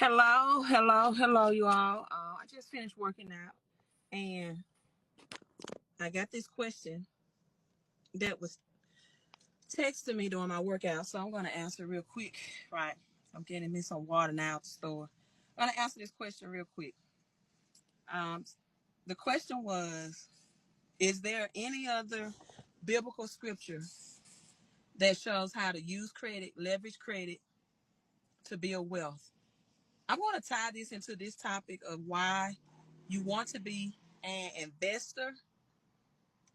Hello, you all. I just finished working out, and I got this question that was texted me during my workout, so I'm going to answer real quick. Right, I'm getting me some water now at the store. I'm going to answer this question real quick. Um, the question was: is there any other biblical scripture that shows how to use credit, leverage credit to build wealth? I want to tie this into this topic of why you want to be an investor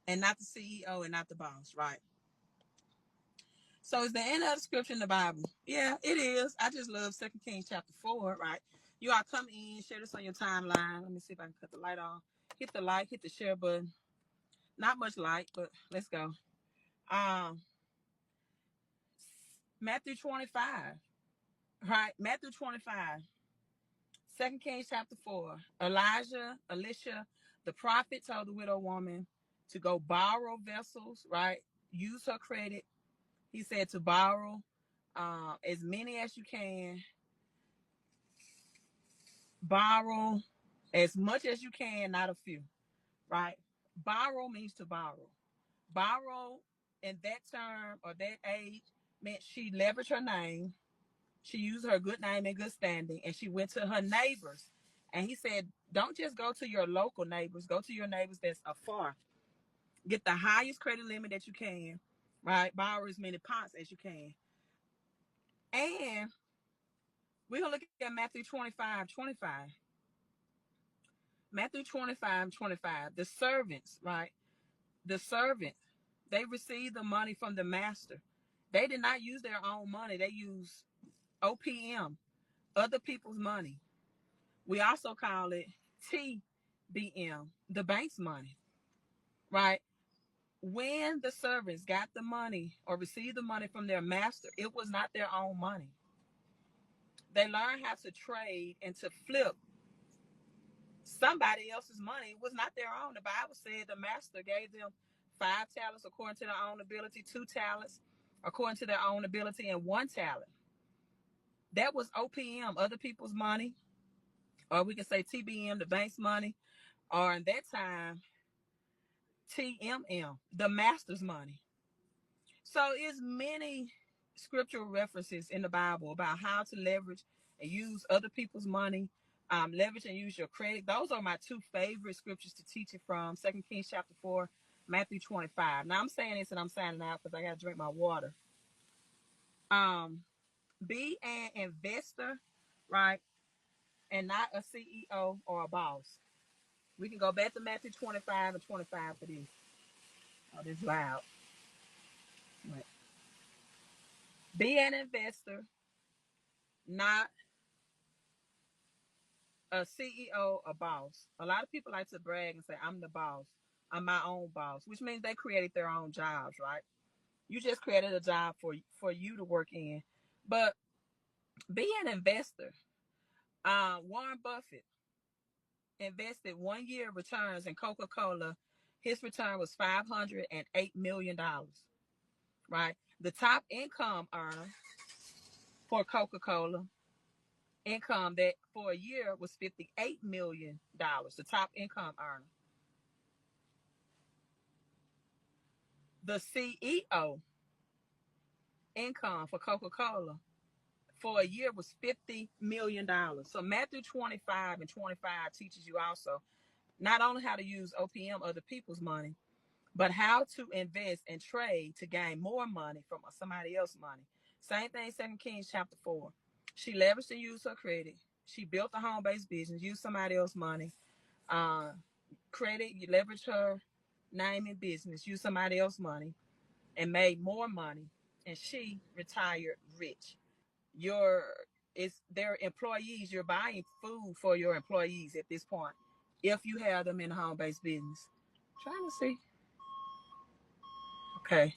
and not the CEO and not the boss, right? So is there any other scripture in the Bible? Yeah, it is. I just love 2 Kings chapter 4, right? You all come in, share this on your timeline. Let me see if I can cut the light off. Hit the like, hit the share button. Not much light, but let's go. Um, Matthew 25, right? Matthew 25, 2 Kings chapter 4. Elisha, the prophet told the widow woman to go borrow vessels, right? Use her credit. He said to borrow as many as you can, borrow as much as you can, not a few, right? Borrow means to borrow. Borrow in that term or that age meant she leveraged her name. She used her good name and good standing, and she went to her neighbors. And he said, don't just go to your local neighbors, go to your neighbors that's afar. Get the highest credit limit that you can, right? Borrow as many pots as you can. And we're going to look at Matthew 25:25. Matthew 25:25. The servants, right? The servant, they received the money from the master. They did not use their own money. They used OPM, other people's money. We also call it TBM, the bank's money, right? When the servants got the money or received the money from their master, it was not their own money. They learned how to trade and to flip somebody else's money. It was not their own. The Bible said the master gave them 5 talents according to their own ability, 2 talents according to their own ability, and 1 talent. That was OPM, other people's money, or we can say TBM, the bank's money, or in that time, TMM, the master's money. So it's many scriptural references in the Bible about how to leverage and use other people's money, leverage and use your credit. Those are my two favorite scriptures to teach it from: 2 Kings chapter 4, Matthew 25. Now I'm saying this and I'm signing out because I got to drink my water. Be an investor, right, and not a CEO or a boss. We can go back to Matthew 25:25 for this. Oh, this is loud. Right. Be an investor, not a CEO, a boss. A lot of people like to brag and say, I'm the boss. I'm my own boss, which means they created their own jobs, right? You just created a job for you to work in. But be an investor. Warren Buffett invested 1 year returns in Coca-Cola. His return was $508 million, right? The top income earner for Coca-Cola income that for a year was $58 million, the top income earner. The CEO income for Coca-Cola for a year was $50 million. So Matthew 25:25 teaches you also not only how to use OPM, other people's money, but how to invest and trade to gain more money from somebody else's money. Same thing, 2 Kings chapter 4. She leveraged and used her credit. She built a home-based business, used somebody else's money. Credit, you leveraged her name and business, used somebody else's money, and made more money. And she retired rich. It's their employees. You're buying food for your employees at this point, if you have them in a home-based business. Trying to see. Okay.